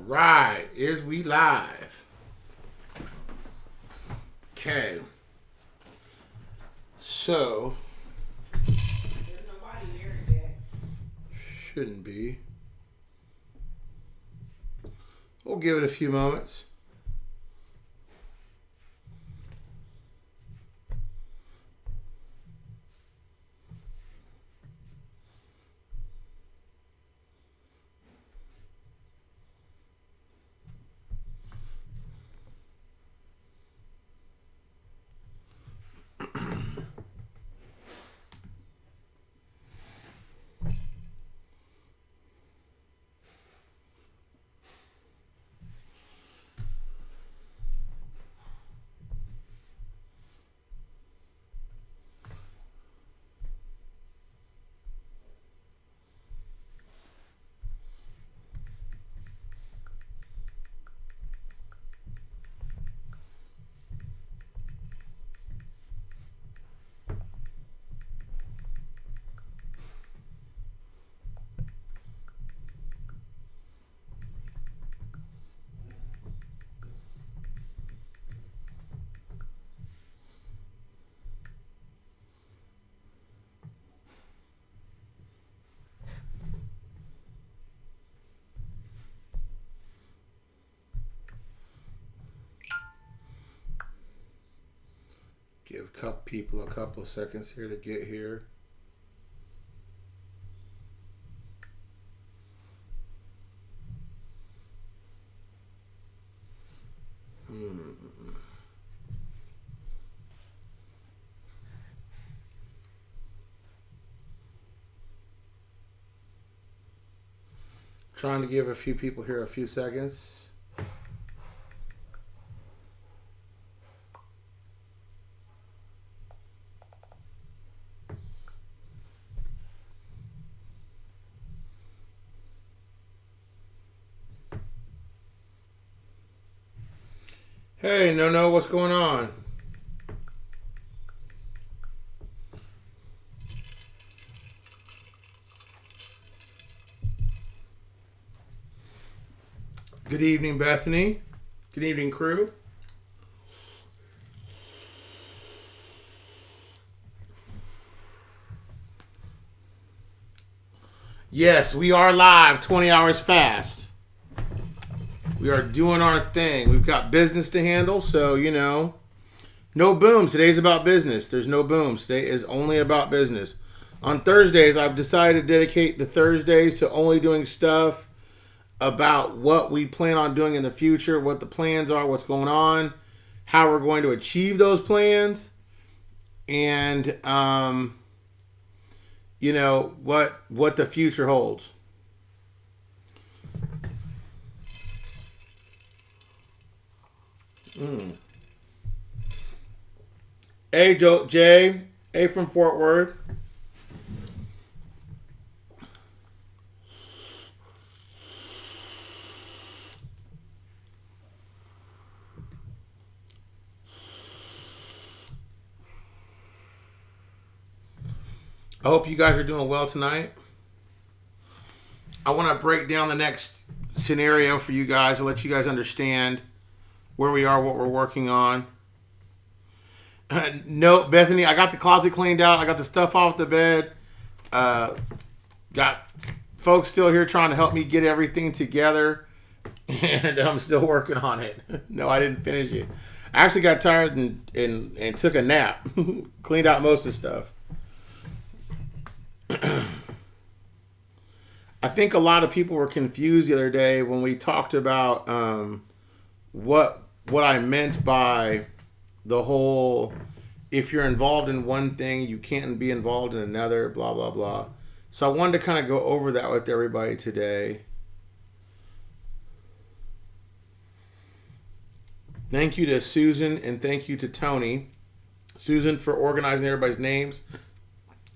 right. Is we live? Okay. So. There's nobody here yet. Shouldn't be. We'll give it a few moments. Give people a couple of seconds here to get here. Trying to give a few people here a few seconds. Hey, no, what's going on? Good evening, Bethany. Good evening, crew. Yes, we are live 20 hours fast. We are doing our thing. We've got business to handle, so, no booms. Today's about business. There's no booms. Today is only about business. On Thursdays, I've decided to dedicate the Thursdays to only doing stuff about what we plan on doing in the future, what the plans are, what's going on, how we're going to achieve those plans, and, what the future holds. Hey, Jay. Hey, from Fort Worth. I hope you guys are doing well tonight. I want to break down the next scenario for you guys to let you guys understand where we are, what we're working on. No, Bethany, I got the closet cleaned out. I got the stuff off the bed. Got folks still here trying to help me get everything together. And I'm still working on it. No, I didn't finish it. I actually got tired and took a nap. Cleaned out most of the stuff. I think a lot of people were confused the other day when we talked about what I meant by the whole, if you're involved in one thing, you can't be involved in another, blah, blah, blah. So I wanted to kind of go over that with everybody today. Thank you to Susan and thank you to Tony. Susan for organizing everybody's names.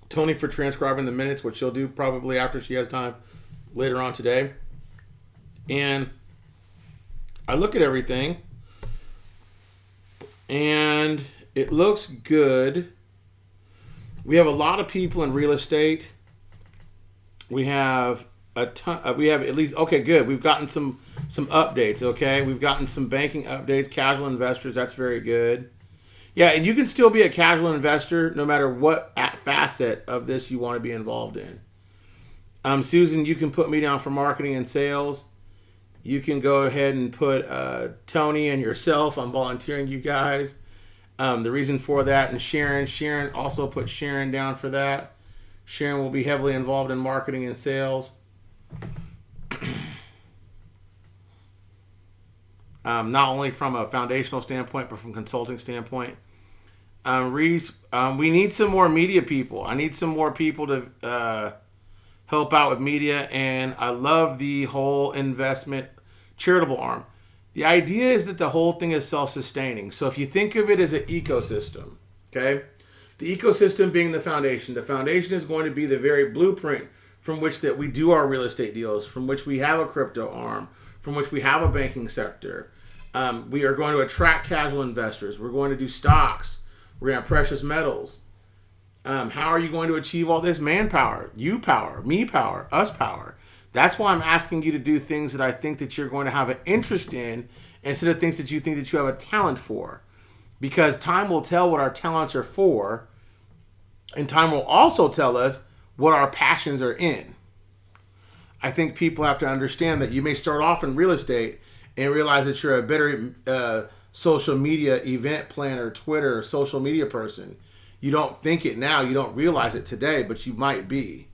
Tony for transcribing the minutes, which she'll do probably after she has time later on today. And I look at everything and it looks good. We have a lot of people in real estate. We have a ton. We have at least, okay, good. We've gotten some some updates, okay? We've gotten some banking updates, casual investors, that's very good. Yeah, and you can still be a casual investor no matter what facet of this you want to be involved in. Susan, you can put me down for marketing and sales. You can go ahead and put Tony and yourself. I'm volunteering you guys. The reason for that, and Sharon also put Sharon down for that. Sharon will be heavily involved in marketing and sales. Not only from a foundational standpoint, but from a consulting standpoint. Reese, we need some more media people. I need some more people to help out with media, and I love the whole investment charitable arm. The idea is that the whole thing is self-sustaining. So if you think of it as an ecosystem, okay? The ecosystem being the foundation is going to be the very blueprint from which that we do our real estate deals, from which we have a crypto arm, from which we have a banking sector. We are going to attract casual investors. We're going to do stocks. We're going to have precious metals. How are you going to achieve all this? Manpower, you power, me power, us power. That's why I'm asking you to do things that I think that you're going to have an interest in instead of things that you think that you have a talent for. Because time will tell what our talents are for, and time will also tell us what our passions are in. I think people have to understand that you may start off in real estate and realize that you're a better social media event planner, Twitter, social media person. You don't think it now, you don't realize it today, but you might be.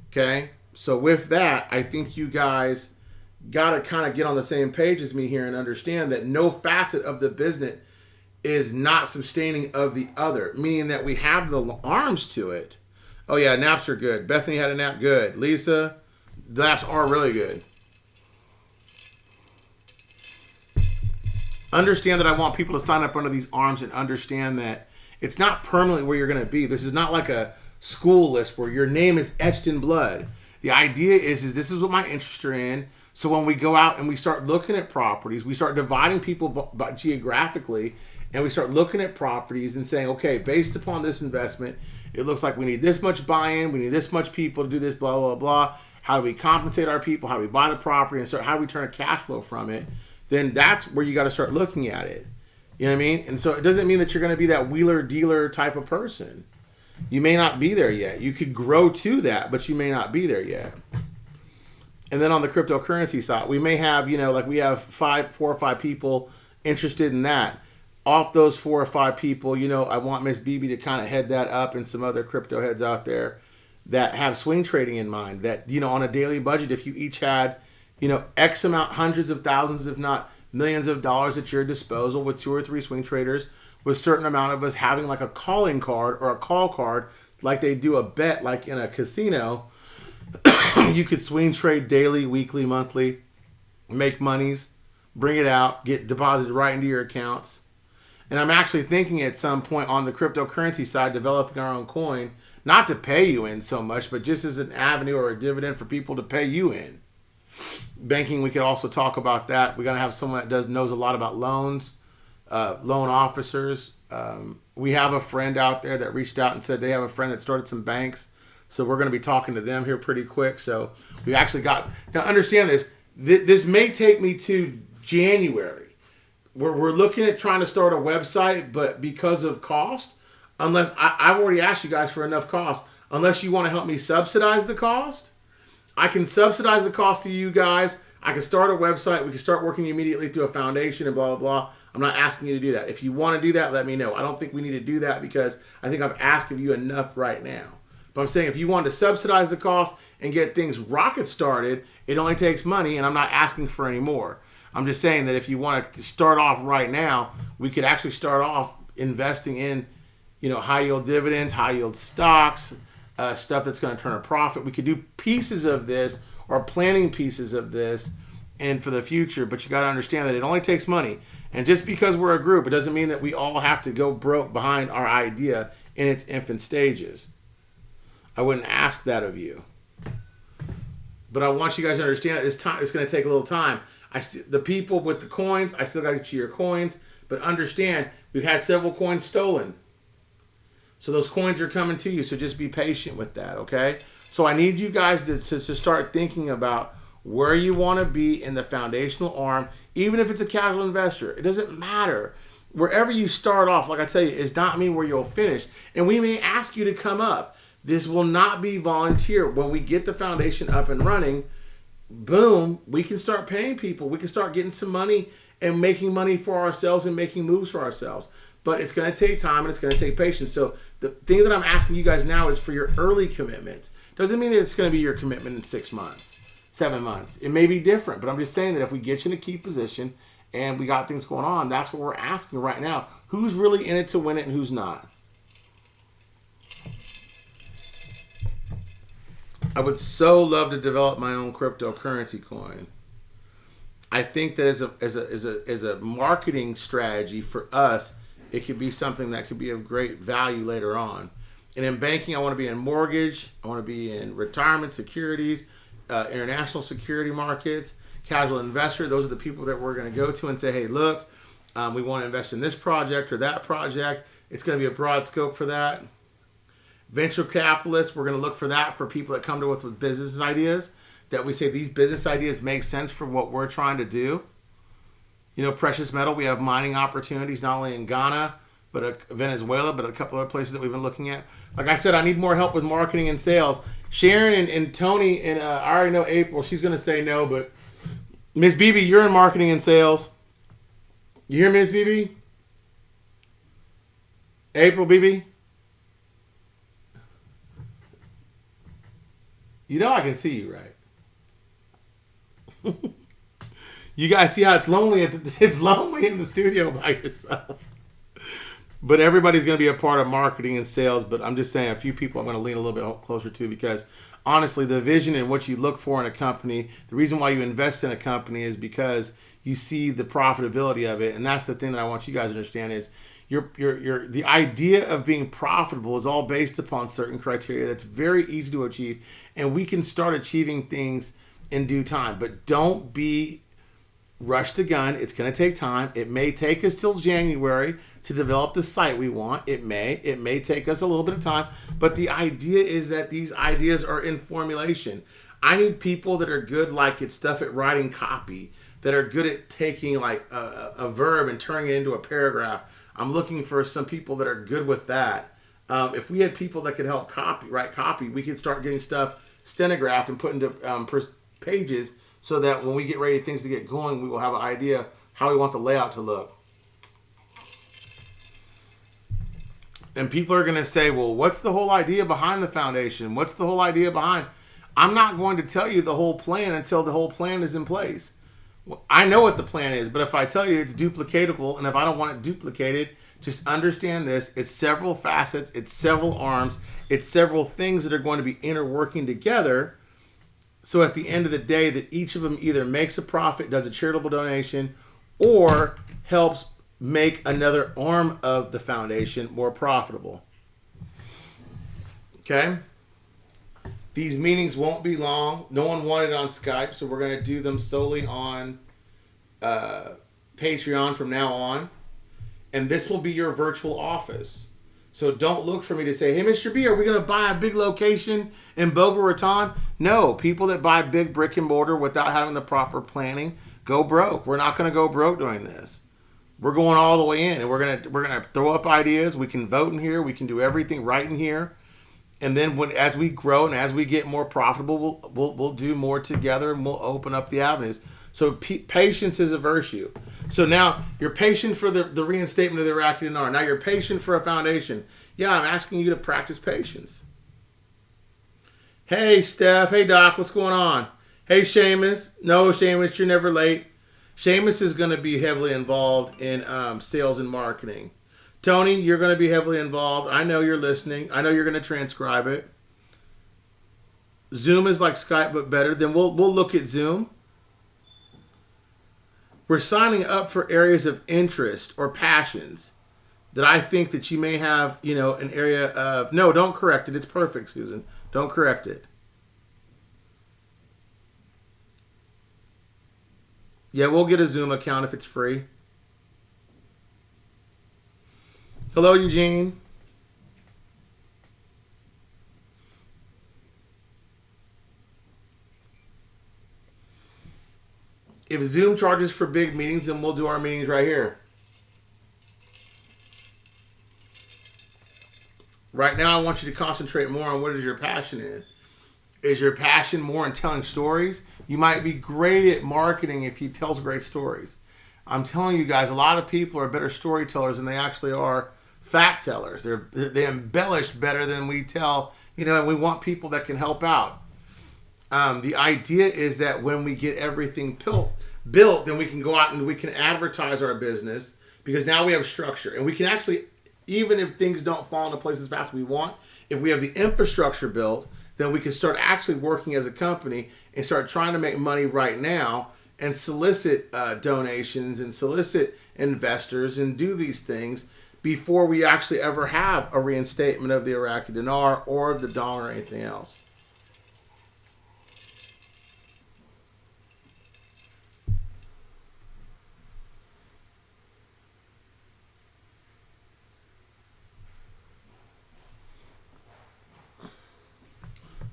Okay? So with that, I think you guys got to kind of get on the same page as me here and understand that no facet of the business is not sustaining of the other, meaning that we have the arms to it. Oh yeah, naps are good. Bethany had a nap, good. Lisa, naps are really good. Understand that I want people to sign up under these arms and understand that it's not permanently where you're going to be. This is not like a school list where your name is etched in blood. The idea is this is what my interests are in. So when we go out and we start looking at properties, we start dividing people geographically, and we start looking at properties and saying, okay, based upon this investment, it looks like we need this much buy-in, we need this much people to do this, blah, blah, blah. How do we compensate our people? How do we buy the property and how do we turn a cash flow from it? Then that's where you got to start looking at it. You know what I mean? And so it doesn't mean that you're going to be that wheeler dealer type of person. You may not be there yet. You could grow to that, but you may not be there yet. And then on the cryptocurrency side, we may have, like we have 4 or 5 people interested in that. Off those 4 or 5 people, I want Miss BB to kind of head that up, and some other crypto heads out there that have swing trading in mind. That, on a daily budget, if you each had, X amount, hundreds of thousands, if not millions of dollars at your disposal with 2 or 3 swing traders, with a certain amount of us having like a calling card or a call card, like they do a bet like in a casino, you could swing trade daily, weekly, monthly, make monies, bring it out, get deposited right into your accounts. And I'm actually thinking at some point on the cryptocurrency side, developing our own coin, not to pay you in so much, but just as an avenue or a dividend for people to pay you in. Banking, we could also talk about that. We're going to have someone that knows a lot about loans, loan officers. We have a friend out there that reached out and said they have a friend that started some banks. So we're going to be talking to them here pretty quick. So we actually got, now understand this, this may take me to January. We're looking at trying to start a website, but because of cost, unless I've already asked you guys for enough cost, unless you want to help me subsidize the cost, I can subsidize the cost to you guys. I can start a website. We can start working immediately through a foundation and blah, blah, blah. I'm not asking you to do that. If you want to do that, let me know. I don't think we need to do that because I think I've asked of you enough right now. But I'm saying if you want to subsidize the cost and get things rocket started, it only takes money, and I'm not asking for any more. I'm just saying that if you want to start off right now, we could actually start off investing in, high yield dividends, high yield stocks, stuff that's going to turn a profit. We could do pieces of this or planning pieces of this and for the future, but you got to understand that it only takes money. And just because we're a group, it doesn't mean that we all have to go broke behind our idea in its infant stages. I wouldn't ask that of you. But I want you guys to understand that it's going to take a little time. The people with the coins, I still got to get you your coins, but understand we've had several coins stolen. So those coins are coming to you, so just be patient with that, okay? So I need you guys to start thinking about where you want to be in the foundational arm, even if it's a casual investor. It doesn't matter. Wherever you start off, like I tell you, does not mean where you'll finish. And we may ask you to come up. This will not be volunteer. When we get the foundation up and running, boom, we can start paying people. We can start getting some money and making money for ourselves and making moves for ourselves. But it's going to take time and it's going to take patience. So the thing that I'm asking you guys now is for your early commitments. Doesn't mean that it's going to be your commitment in 6 months, 7 months. It may be different, but I'm just saying that if we get you in a key position and we got things going on, that's what we're asking right now. Who's really in it to win it and who's not? I would so love to develop my own cryptocurrency coin. I think that as a marketing strategy for us, it could be something that could be of great value later on. And in banking, I want to be in mortgage. I want to be in retirement securities, international security markets, casual investor. Those are the people that we're going to go to and say, hey, look, we want to invest in this project or that project. It's going to be a broad scope for that. Venture capitalists, we're going to look for that for people that come to us with business ideas, that we say these business ideas make sense for what we're trying to do. You know, precious metal, we have mining opportunities not only in Ghana, but Venezuela, but a couple other places that we've been looking at. Like I said, I need more help with marketing and sales. Sharon and Tony, and I already know April, she's going to say no, but Miss BB, you're in marketing and sales. You hear Miss BB? April BB? You know I can see you, right? You guys see how it's lonely? It's lonely in the studio by yourself. But everybody's going to be a part of marketing and sales. But I'm just saying a few people I'm going to lean a little bit closer to, because honestly, the vision and what you look for in a company, the reason why you invest in a company is because you see the profitability of it. And that's the thing that I want you guys to understand is the idea of being profitable is all based upon certain criteria that's very easy to achieve. And we can start achieving things in due time. But don't be rush the gun. It's going to take time. It may take us till January to develop the site we want. It may take us a little bit of time, but the idea is that these ideas are in formulation. I need people that are good at writing copy, that are good at taking like a verb and turning it into a paragraph. I'm looking for some people that are good with that. If we had people that could help write copy, we could start getting stuff stenographed and put into pages, so that when we get ready things to get going, we will have an idea how we want the layout to look. And people are going to say, well, what's the whole idea behind the foundation? What's the whole idea behind? I'm not going to tell you the whole plan until the whole plan is in place. Well, I know what the plan is, but if I tell you it's duplicatable, and if I don't want it duplicated, just understand this. It's several facets. It's several arms. It's several things that are going to be interworking together. So at the end of the day, that each of them either makes a profit, does a charitable donation, or helps make another arm of the foundation more profitable. Okay? These meetings won't be long. No one wanted on Skype, so we're going to do them solely on Patreon from now on. And this will be your virtual office. So don't look for me to say, hey, Mr. B, are we going to buy a big location in Boca Raton? No, people that buy big brick and mortar without having the proper planning go broke. We're not going to go broke doing this. We're going all the way in, and we're gonna throw up ideas. We can vote in here. We can do everything right in here. And then as we grow and as we get more profitable, we'll do more together, and we'll open up the avenues. So patience is a virtue. So now you're patient for the reinstatement of the Iraqi Dinar. Now you're patient for a foundation. Yeah, I'm asking you to practice patience. Hey, Steph. Hey, Doc. What's going on? Hey, Seamus. No, Seamus, you're never late. Seamus is going to be heavily involved in sales and marketing. Tony, you're going to be heavily involved. I know you're listening. I know you're going to transcribe it. Zoom is like Skype, but better. Then we'll look at Zoom. We're signing up for areas of interest or passions that I think that you may have, an area of... No, don't correct it. It's perfect, Susan. Don't correct it. Yeah, we'll get a Zoom account if it's free. Hello, Eugene. If Zoom charges for big meetings, then we'll do our meetings right here. Right now, I want you to concentrate more on what is your passion in. Is your passion more in telling stories? You might be great at marketing if you tell great stories. I'm telling you guys, a lot of people are better storytellers than they actually are fact tellers. They embellish better than we tell, and we want people that can help out. The idea is that when we get everything built, then we can go out and we can advertise our business because now we have structure. And we can actually, even if things don't fall into place as fast as we want, if we have the infrastructure built, then we can start actually working as a company and start trying to make money right now and solicit donations and solicit investors and do these things before we actually ever have a reinstatement of the Iraqi dinar or the dollar or anything else.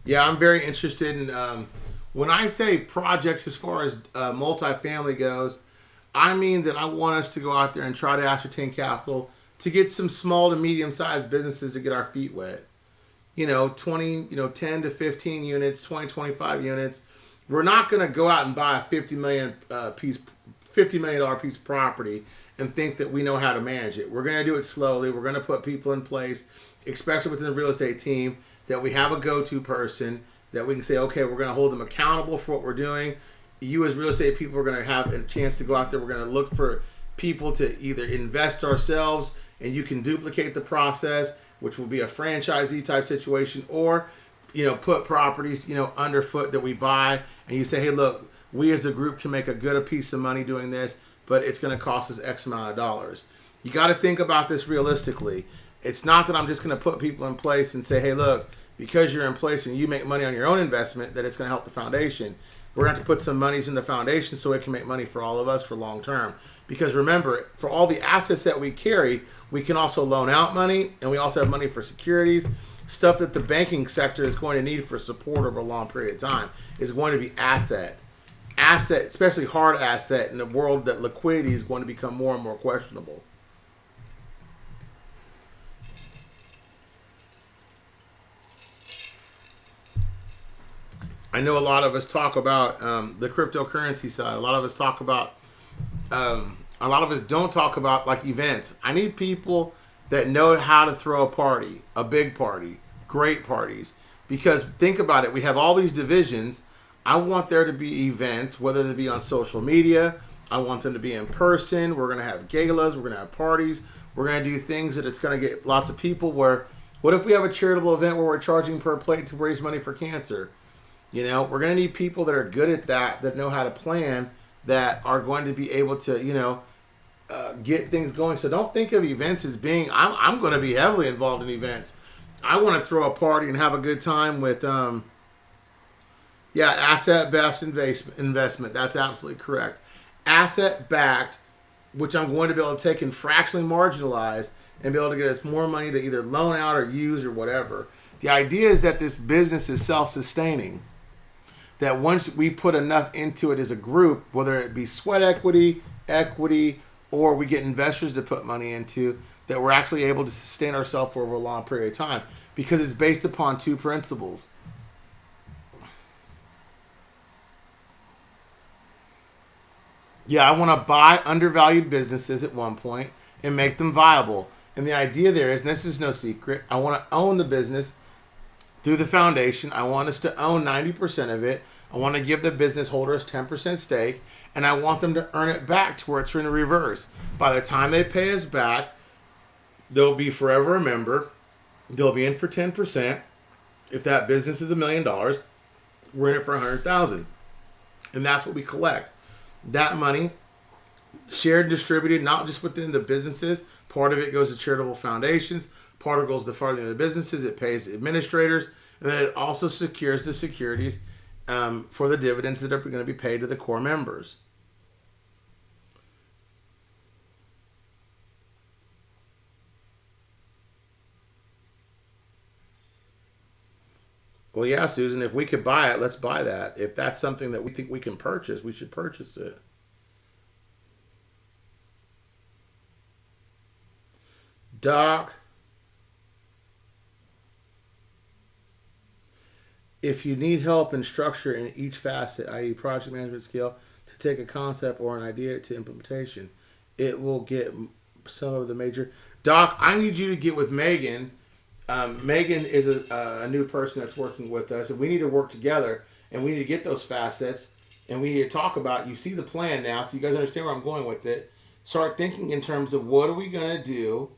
Yeah, I'm very interested in when I say projects as far as multifamily goes, I mean that I want us to go out there and try to ascertain capital to get some small to medium sized businesses to get our feet wet. 10 to 15 units, 20, 25 units. We're not going to go out and buy a $50 million piece of property and think that we know how to manage it. We're going to do it slowly. We're going to put people in place, especially within the real estate team, that we have a go-to person that we can say, okay, we're going to hold them accountable for what we're doing. You as real estate people are going to have a chance to go out there. We're going to look for people to either invest ourselves and you can duplicate the process, which will be a franchisee type situation, or put properties underfoot that we buy and you say, hey, look, we as a group can make a good piece of money doing this, but it's going to cost us X amount of dollars. You got to think about this realistically. It's not that I'm just going to put people in place and say, hey, look, because you're in place and you make money on your own investment, that it's going to help the foundation. We're going to have to put some monies in the foundation so it can make money for all of us for long term. Because remember, for all the assets that we carry, we can also loan out money, and we also have money for securities. Stuff that the banking sector is going to need for support over a long period of time is going to be asset, especially hard asset in a world that liquidity is going to become more and more questionable. I know a lot of us talk about the cryptocurrency side. A lot of us talk about, a lot of us don't talk about like events. I need people that know how to throw a party, a big party, great parties. Because think about it, we have all these divisions. I want there to be events, whether they be on social media. I want them to be in person. We're going to have galas. We're going to have parties. We're going to do things that it's going to get lots of people where, what if we have a charitable event where we're charging per plate to raise money for cancer? We're going to need people that are good at that know how to plan, that are going to be able to, get things going. So don't think of events as being, I'm going to be heavily involved in events. I want to throw a party and have a good time with, asset-backed investment. That's absolutely correct. Asset-backed, which I'm going to be able to take and fractionally marginalize and be able to get us more money to either loan out or use or whatever. The idea is that this business is self-sustaining. That once we put enough into it as a group, whether it be sweat equity, or we get investors to put money into, that we're actually able to sustain ourselves for over a long period of time because it's based upon two principles. Yeah, I want to buy undervalued businesses at one point and make them viable. And the idea there is, and this is no secret, I want to own the business through the foundation. I want us to own 90% of it. I want to give the business holders 10% stake, and I want them to earn it back to where it's in the reverse. By the time they pay us back, they'll be forever a member. They'll be in for 10%. If that business is $1 million, we're in it for 100,000, and that's what we collect. That money shared and distributed, not just within the businesses. Part of it goes to charitable foundations. Part of it goes to farthing the businesses. It pays administrators, and then it also secures the securities for the dividends that are going to be paid to the core members. Well, yeah, Susan, if we could buy it, let's buy that. If that's something that we think we can purchase, we should purchase it. Doc, if you need help in structure in each facet, i.e., project management skill, to take a concept or an idea to implementation, it will get some of the major. Doc, I need you to get with Megan. Megan is a new person that's working with us, and we need to work together, and we need to get those facets, and we need to talk about. You see the plan now, so you guys understand where I'm going with it. Start thinking in terms of what are we going to do.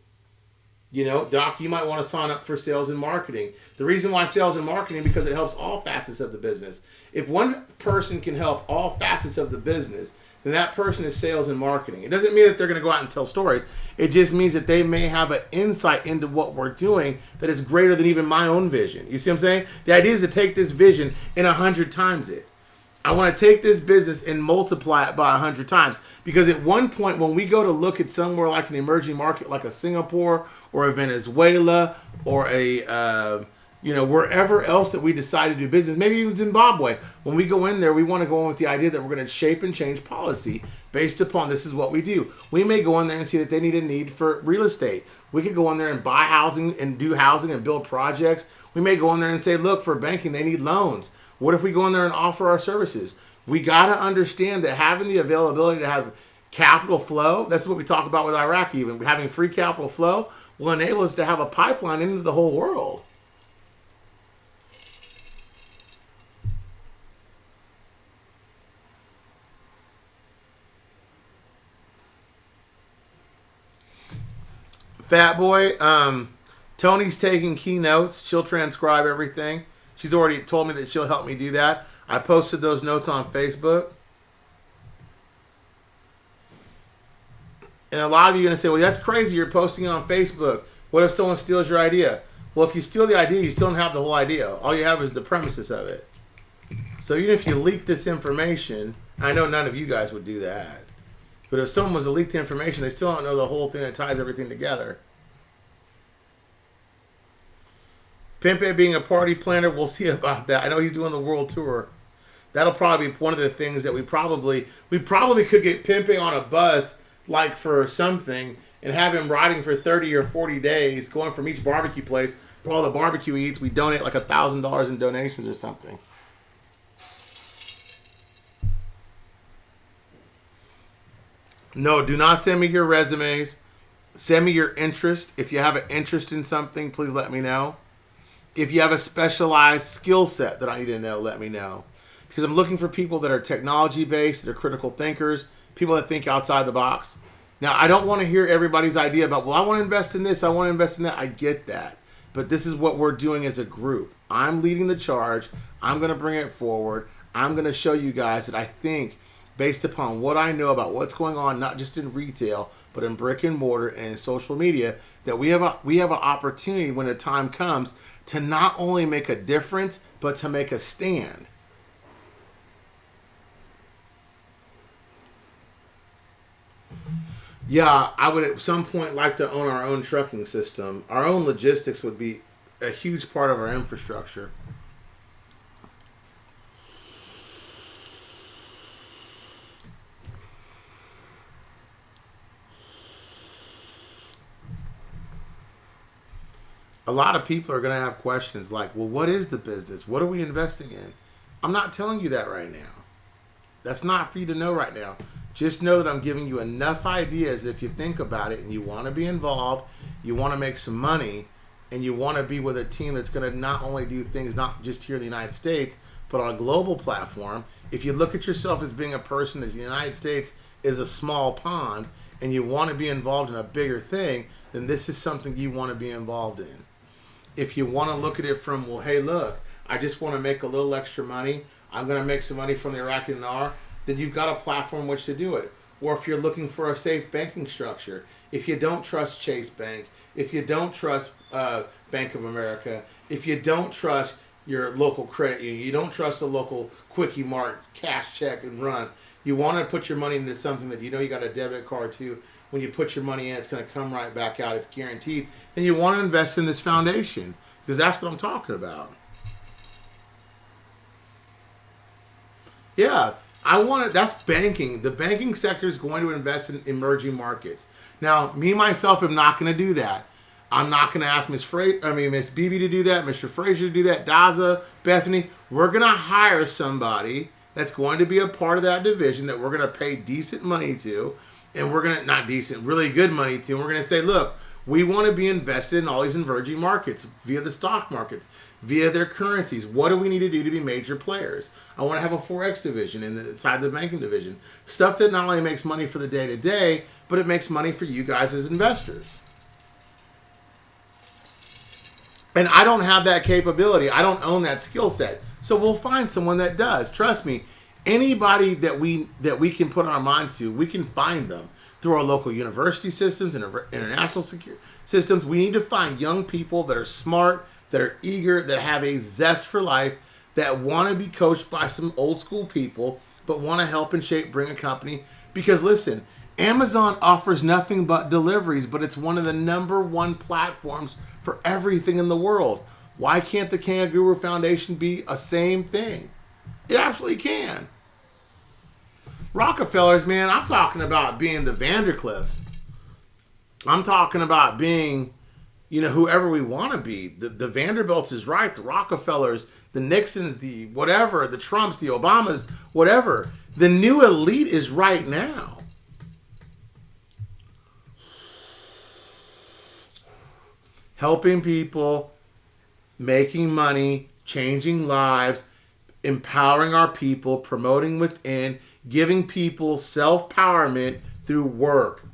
You know, Doc, you might want to sign up for sales and marketing. The reason why sales and marketing, because it helps all facets of the business. If one person can help all facets of the business, then that person is sales and marketing. It doesn't mean that they're going to go out and tell stories. It just means that they may have an insight into what we're doing that is greater than even my own vision. You see what I'm saying? The idea is to take this vision and 100 times it. I want to take this business and multiply it by 100 times. Because at one point, when we go to look at somewhere like an emerging market, like a Singapore or a Venezuela or a, wherever else that we decide to do business, maybe even Zimbabwe, when we go in there, we want to go in with the idea that we're going to shape and change policy based upon this is what we do. We may go in there and see that they need a need for real estate. We could go in there and buy housing and do housing and build projects. We may go in there and say, look, for banking, they need loans. What if we go in there and offer our services? We got to understand that having the availability to have capital flow, that's what we talk about with Iraqi, even having free capital flow will enable us to have a pipeline into the whole world. Fat Boy, Tony's taking keynotes. She'll transcribe everything. She's already told me that she'll help me do that. I posted those notes on Facebook. And a lot of you are going to say, well, that's crazy. You're posting it on Facebook. What if someone steals your idea? Well, if you steal the idea, you still don't have the whole idea. All you have is the premises of it. So even if you leak this information, I know none of you guys would do that. But if someone was to leak the information, they still don't know the whole thing that ties everything together. Pimpe being a party planner, we'll see about that. I know he's doing the world tour. That'll probably be one of the things that we probably could get Pimpe on a bus, like for something, and have him riding for 30 or 40 days, going from each barbecue place. For all the barbecue he eats, we donate like $1,000 in donations or something. No, do not send me your resumes. Send me your interest. If you have an interest in something, please let me know. If you have a specialized skill set that I need to know, let me know. Because I'm looking for people that are technology-based, that are critical thinkers, people that think outside the box. Now, I don't want to hear everybody's idea about, well, I want to invest in this, I want to invest in that. I get that. But this is what we're doing as a group. I'm leading the charge. I'm going to bring it forward. I'm going to show you guys that I think, based upon what I know about what's going on, not just in retail, but in brick and mortar and in social media, that we have an opportunity when the time comes to not only make a difference, but to make a stand. Yeah, I would at some point like to own our own trucking system. Our own logistics would be a huge part of our infrastructure. A lot of people are going to have questions like, well, what is the business? What are we investing in? I'm not telling you that right now. That's not for you to know right now. Just know that I'm giving you enough ideas if you think about it and you want to be involved, you want to make some money, and you want to be with a team that's going to not only do things not just here in the United States, but on a global platform. If you look at yourself as being a person that the United States is a small pond and you want to be involved in a bigger thing, then this is something you want to be involved in. If you want to look at it from, well, hey, look, I just want to make a little extra money. I'm going to make some money from the Iraqi Dinar. Then you've got a platform which to do it. Or if you're looking for a safe banking structure, if you don't trust Chase Bank, if you don't trust Bank of America, if you don't trust your local credit union, you don't trust the local Quickie Mart, cash check and run, you want to put your money into something that you know you got a debit card to. When you put your money in, it's going to come right back out. It's guaranteed. Then you want to invest in this foundation because that's what I'm talking about. Yeah, I want to. That's banking. The banking sector is going to invest in emerging markets. Now, me myself am not going to do that. I'm not going to ask Miss Beebe to do that, Mr. Frazier to do that, Daza, Bethany. We're going to hire somebody that's going to be a part of that division that we're going to pay decent money to, and we're going to not decent, really good money to. And we're going to say, look, we want to be invested in all these emerging markets via the stock markets, via their currencies. What do we need to do to be major players? I want to have a Forex division inside the banking division. Stuff that not only makes money for the day-to-day, but it makes money for you guys as investors. And I don't have that capability. I don't own that skill set. So we'll find someone that does. Trust me, anybody that we can put our minds to, we can find them through our local university systems and international systems. We need to find young people that are smart, that are eager, that have a zest for life, that want to be coached by some old school people, but want to help and shape, bring a company. Because listen, Amazon offers nothing but deliveries, but it's one of the number one platforms for everything in the world. Why can't the Kangaroo Foundation be a same thing? It absolutely can. Rockefellers, man, I'm talking about being the Vandercliffs. I'm talking about being, whoever we want to be. The Vanderbilts is right. The Rockefellers, the Nixons, the whatever, the Trumps, the Obamas, whatever. The new elite is right now. Helping people, making money, changing lives, empowering our people, promoting within, giving people self-empowerment through work.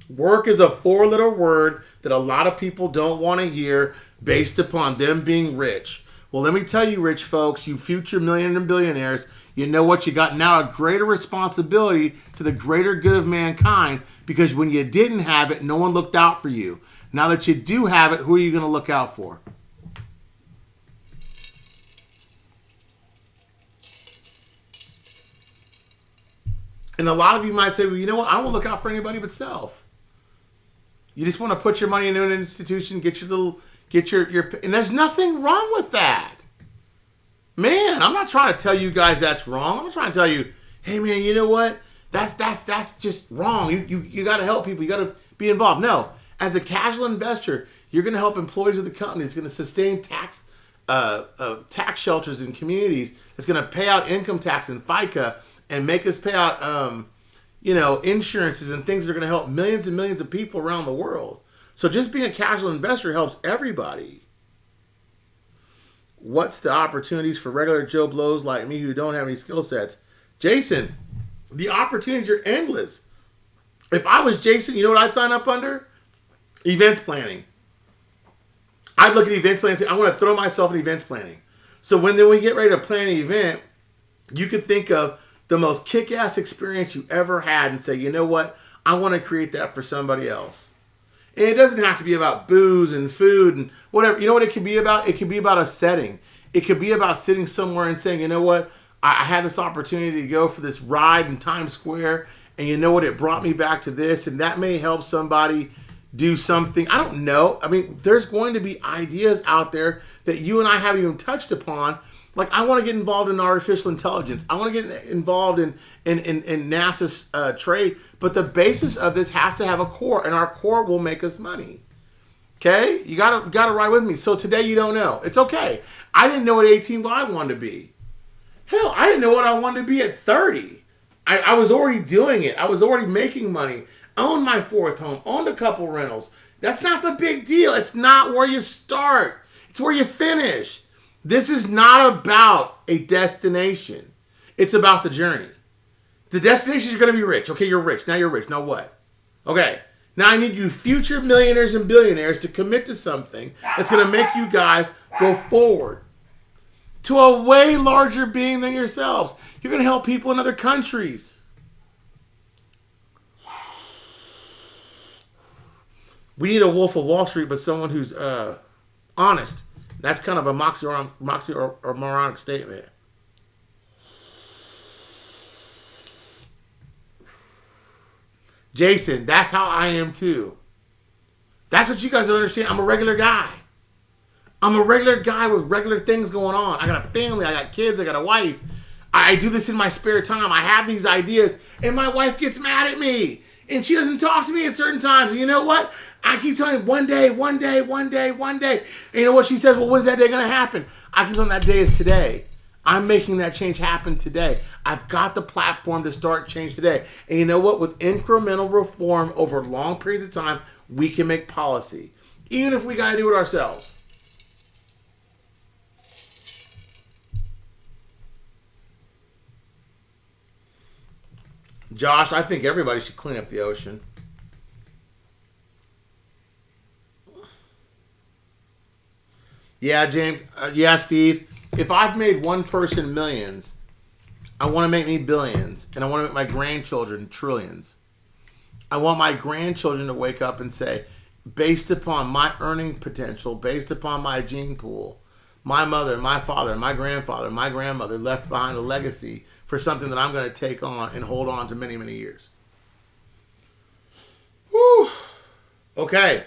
Work is a four-letter word that a lot of people don't want to hear based upon them being rich. Well, let me tell you, rich folks, you future millionaires and billionaires, you know what? You got now a greater responsibility to the greater good of mankind, because when you didn't have it, no one looked out for you. Now that you do have it, who are you going to look out for? And a lot of you might say, well, you know what? I won't look out for anybody but self. You just want to put your money into an institution, get your and there's nothing wrong with that. Man, I'm not trying to tell you guys that's wrong. I'm trying to tell you, hey man, you know what? That's just wrong. You got to help people. You got to be involved. No, as a casual investor, you're going to help employees of the company. It's going to sustain tax shelters in communities. It's going to pay out income tax and FICA and make us pay out, insurances and things that are going to help millions and millions of people around the world. So just being a casual investor helps everybody. What's the opportunities for regular Joe Blows like me who don't have any skill sets? Jason, the opportunities are endless. If I was Jason, you know what I'd sign up under? Events planning. I'd look at events planning and say, I want to throw myself in events planning. So when we get ready to plan an event, you could think of the most kick-ass experience you ever had and say, you know what? I want to create that for somebody else. And it doesn't have to be about booze and food and whatever. You know what it could be about? It could be about a setting. It could be about sitting somewhere and saying, you know what? I had this opportunity to go for this ride in Times Square, and you know what? It brought me back to this, and that may help somebody do something. I don't know. I mean, there's going to be ideas out there that you and I haven't even touched upon. Like, I want to get involved in artificial intelligence. I want to get involved in NASA's trade. But the basis of this has to have a core, and our core will make us money. Okay? You gotta ride with me. So today you don't know. It's okay. I didn't know at 18 what I wanted to be. Hell, I didn't know what I wanted to be at 30. I was already doing it. I was already making money. Owned my fourth home. Owned a couple rentals. That's not the big deal. It's not where you start. It's where you finish. This is not about a destination. It's about the journey. The destination, you're going to be rich. Okay, you're rich. Now you're rich. Now what? Okay, now I need you future millionaires and billionaires to commit to something that's going to make you guys go forward to a way larger being than yourselves. You're going to help people in other countries. We need a Wolf of Wall Street, but someone who's honest. That's kind of a moxymoronic statement. Jason, that's how I am too. That's what you guys don't understand. I'm a regular guy. I'm a regular guy with regular things going on. I got a family. I got kids. I got a wife. I do this in my spare time. I have these ideas, and my wife gets mad at me, and she doesn't talk to me at certain times. And you know what? I keep telling her, one day. And you know what she says? Well, when's that day going to happen? I keep telling that day is today. I'm making that change happen today. I've got the platform to start change today. And you know what? With incremental reform over long periods of time, we can make policy. Even if we got to do it ourselves. Josh, I think everybody should clean up the ocean. Yeah, James. Yeah, Steve. If I've made one person millions, I want to make me billions. And I want to make my grandchildren trillions. I want my grandchildren to wake up and say, based upon my earning potential, based upon my gene pool, my mother, my father, my grandfather, my grandmother left behind a legacy for something that I'm going to take on and hold on to many, many years. Whew. Okay.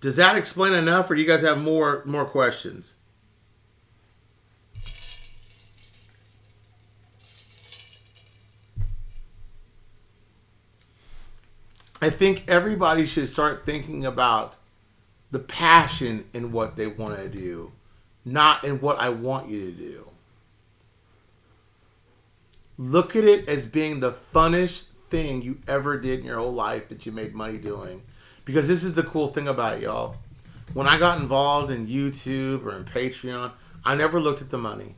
Does that explain enough, or do you guys have more questions? I think everybody should start thinking about the passion in what they want to do, not in what I want you to do. Look at it as being the funnest thing you ever did in your whole life that you made money doing. Because this is the cool thing about it, y'all. When I got involved in YouTube or in Patreon, I never looked at the money.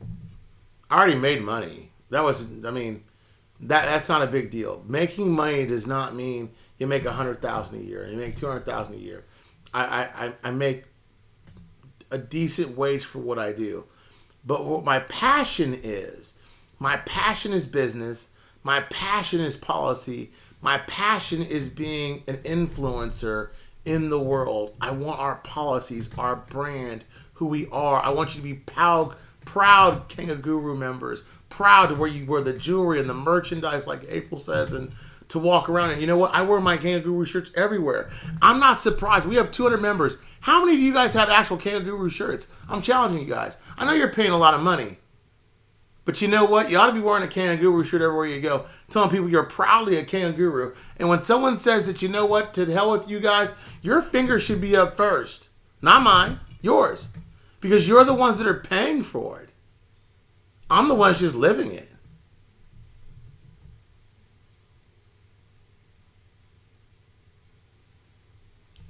I already made money. That's not a big deal. Making money does not mean you make $100,000 a year. You make $200,000 a year. I make a decent wage for what I do. But what my passion is business. My passion is policy. My passion is being an influencer in the world. I want our policies, our brand, who we are. I want you to be proud King of Guru members. Proud to where you wear the jewelry and the merchandise, like April says, and to walk around. And you know what? I wear my King of Guru shirts everywhere. I'm not surprised. We have 200 members. How many of you guys have actual King of Guru shirts? I'm challenging you guys. I know you're paying a lot of money. But you know what? You ought to be wearing a King of Guru shirt everywhere you go, telling people you're proudly a King of Guru. And when someone says that, you know what, to hell with you guys, your finger should be up first. Not mine, yours. Because you're the ones that are paying for it. I'm the ones just living it.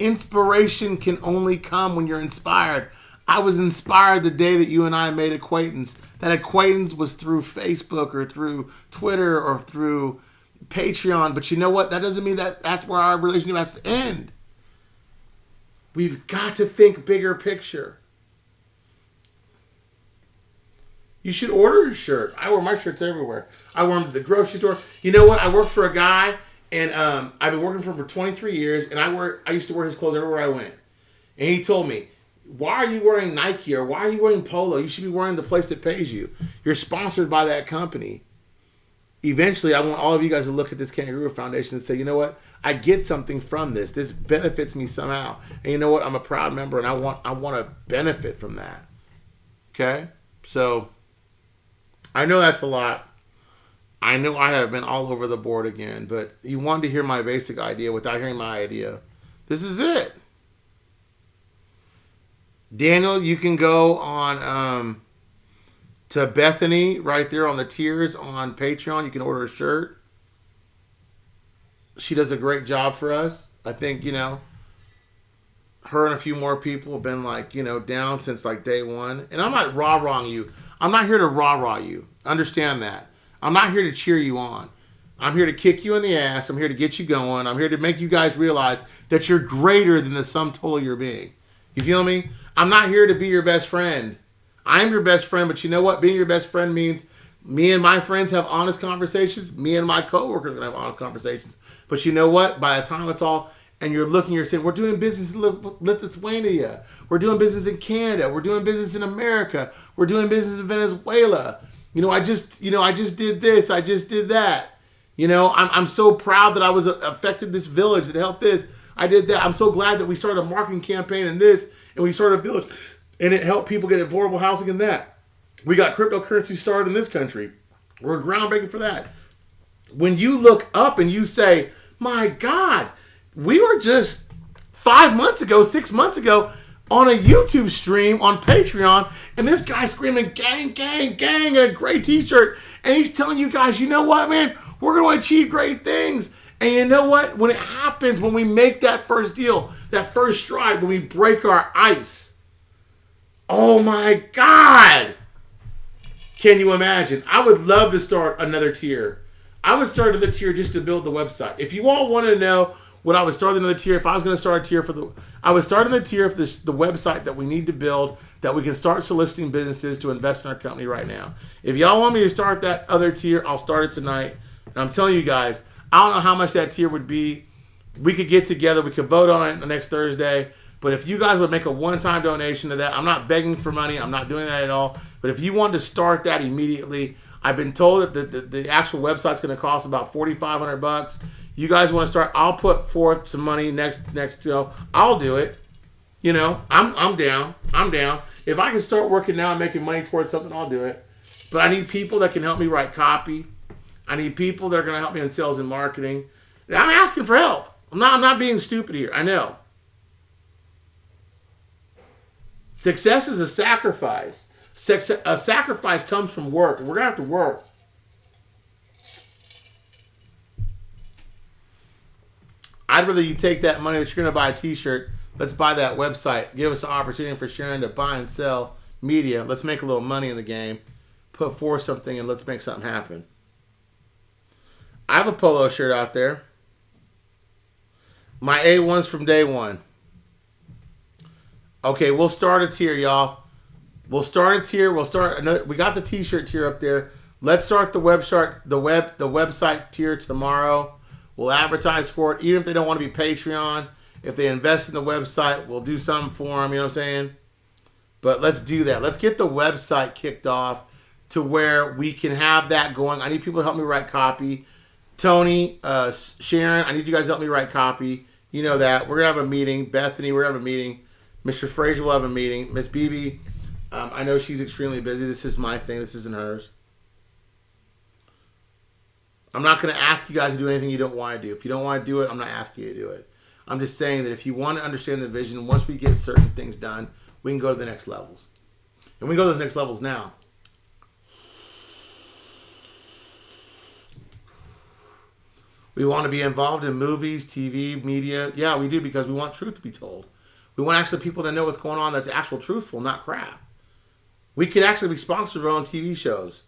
Inspiration can only come when you're inspired. I was inspired the day that you and I made acquaintance. That acquaintance was through Facebook or through Twitter or through Patreon. But you know what? That doesn't mean that that's where our relationship has to end. We've got to think bigger picture. You should order a shirt. I wear my shirts everywhere. I wear them at the grocery store. You know what? I work for a guy, and I've been working for him for 23 years, and I used to wear his clothes everywhere I went. And he told me, why are you wearing Nike or why are you wearing Polo? You should be wearing the place that pays you. You're sponsored by that company. Eventually, I want all of you guys to look at this Kangaroo Foundation and say, you know what? I get something from this. This benefits me somehow. And you know what? I'm a proud member, and I want to benefit from that. Okay? So, I know that's a lot. I know I have been all over the board again, but you wanted to hear my basic idea without hearing my idea. This is it. Daniel, you can go on to Bethany right there on the tiers on Patreon. You can order a shirt. She does a great job for us. I think, her and a few more people have been down since day one. And I'm not rah-rahing you. I'm not here to rah-rah you. Understand that. I'm not here to cheer you on. I'm here to kick you in the ass. I'm here to get you going. I'm here to make you guys realize that you're greater than the sum total you're being. You feel me? I'm not here to be your best friend. I'm your best friend, but you know what? Being your best friend means me and my friends have honest conversations. Me and my coworkers are going to have honest conversations. But you know what? By the time it's all, and you're saying, we're doing business in Lithuania. We're doing business in Canada. We're doing business in America. We're doing business in Venezuela. I just did this. I just did that. I'm so proud that I was affected this village that helped this. I did that. I'm so glad that we started a marketing campaign in this, and we started a village, and it helped people get affordable housing in that. We got cryptocurrency started in this country. We're groundbreaking for that. When you look up and you say, my God, we were just 5 months ago, 6 months ago, on a YouTube stream on Patreon, and this guy's screaming, gang, gang, gang, in a gray t-shirt, and he's telling you guys, you know what, man? We're going to achieve great things. And you know what? When it happens, when we make that first deal, that first stride, when we break our ice, oh my God. Can you imagine? I would love to start another tier. I would start another tier just to build the website. If you all want to know what I would start another tier, if I was going to start a tier I would start another tier for the website that we need to build, that we can start soliciting businesses to invest in our company right now. If y'all want me to start that other tier, I'll start it tonight. And I'm telling you guys, I don't know how much that tier would be. We could get together. We could vote on it the next Thursday. But if you guys would make a one-time donation to that, I'm not begging for money. I'm not doing that at all. But if you want to start that immediately, I've been told that the actual website's going to cost about $4,500. You guys want to start? I'll put forth some money next. I'll do it. You know, I'm down. I'm down. If I can start working now and making money towards something, I'll do it. But I need people that can help me write copy. I need people that are going to help me in sales and marketing. I'm asking for help. I'm not being stupid here. I know. Success is a sacrifice. A sacrifice comes from work. We're going to have to work. I'd rather you take that money that you're going to buy a t-shirt. Let's buy that website. Give us an opportunity for Sharon to buy and sell media. Let's make a little money in the game. Put forth something and let's make something happen. I have a polo shirt out there. My A1's from day one. Okay, we'll start a tier, y'all. We'll start a tier. We'll start another. We got the t-shirt tier up there. Let's start the website tier tomorrow. We'll advertise for it, even if they don't want to be Patreon. If they invest in the website, we'll do something for them. You know what I'm saying? But let's do that. Let's get the website kicked off to where we can have that going. I need people to help me write copy. Tony, Sharon, I need you guys to help me write copy. You know that. We're going to have a meeting. Bethany, we're going to have a meeting. Mr. Frazier will have a meeting. Miss Beebe, I know she's extremely busy. This is my thing. This isn't hers. I'm not going to ask you guys to do anything you don't want to do. If you don't want to do it, I'm not asking you to do it. I'm just saying that if you want to understand the vision, once we get certain things done, we can go to the next levels. And we can go to the next levels now. We want to be involved in movies, TV, media. Yeah, we do, because we want truth to be told. We want actually people to know what's going on that's actual truthful, not crap. We could actually be sponsors of our own TV shows.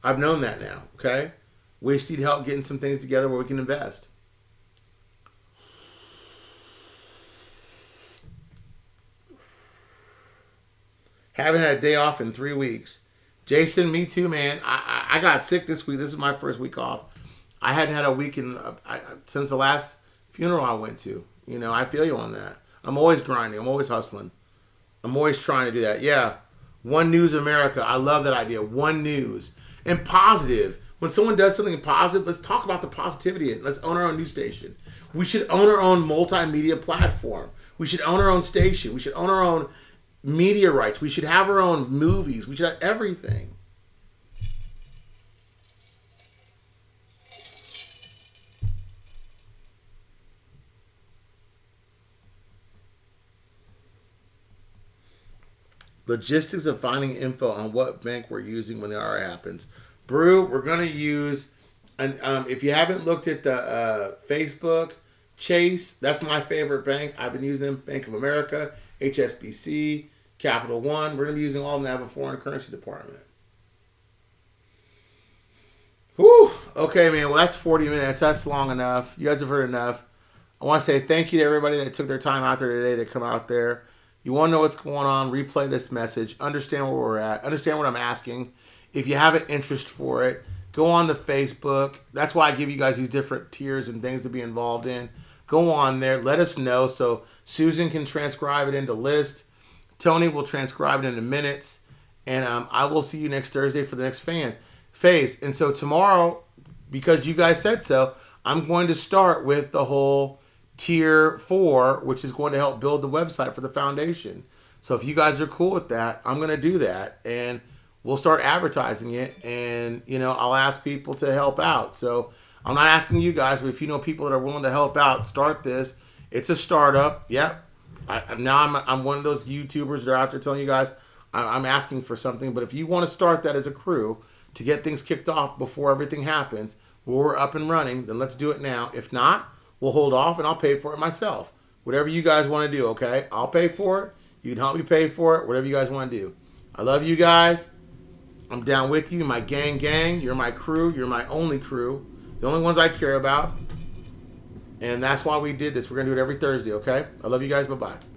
I've known that now, okay? We just need help getting some things together where we can invest. Haven't had a day off in 3 weeks. Jason, me too, man. I got sick this week. This is my first week off. I hadn't had a week since the last funeral I went to. You know, I feel you on that. I'm always grinding. I'm always hustling. I'm always trying to do that. Yeah. One News America. I love that idea. One News. And positive. When someone does something positive, let's talk about the positivity. Let's own our own news station. We should own our own multimedia platform. We should own our own station. We should own our own media rights. We should have our own movies. We should have everything. Logistics of finding info on what bank we're using when the RA happens. Brew, we're going to use, and if you haven't looked at the Facebook, Chase, that's my favorite bank. I've been using them, Bank of America, HSBC, Capital One. We're going to be using all of them to have a foreign currency department. Whew. Okay, man. Well, that's 40 minutes. That's long enough. You guys have heard enough. I want to say thank you to everybody that took their time out there today to come out there. You want to know what's going on, replay this message, understand where we're at, understand what I'm asking. If you have an interest for it, go on the Facebook. That's why I give you guys these different tiers and things to be involved in. Go on there. Let us know so Susan can transcribe it into list. Tony will transcribe it into minutes. And I will see you next Thursday for the next phase. And so tomorrow, because you guys said so, I'm going to start with the whole Tier 4, which is going to help build the website for the foundation. So if you guys are cool with that, I'm going to do that. And we'll start advertising it, and I'll ask people to help out. So I'm not asking you guys, but if you know people that are willing to help out, start this. It's a startup. Yep. I'm one of those YouTubers that are out there telling you guys I'm asking for something. But if you want to start that as a crew to get things kicked off before everything happens, we're up and running, then let's do it now. If not, we'll hold off and I'll pay for it myself. Whatever you guys want to do, okay? I'll pay for it. You can help me pay for it. Whatever you guys want to do. I love you guys. I'm down with you. My gang. You're my crew. You're my only crew. The only ones I care about. And that's why we did this. We're going to do it every Thursday, okay? I love you guys. Bye-bye.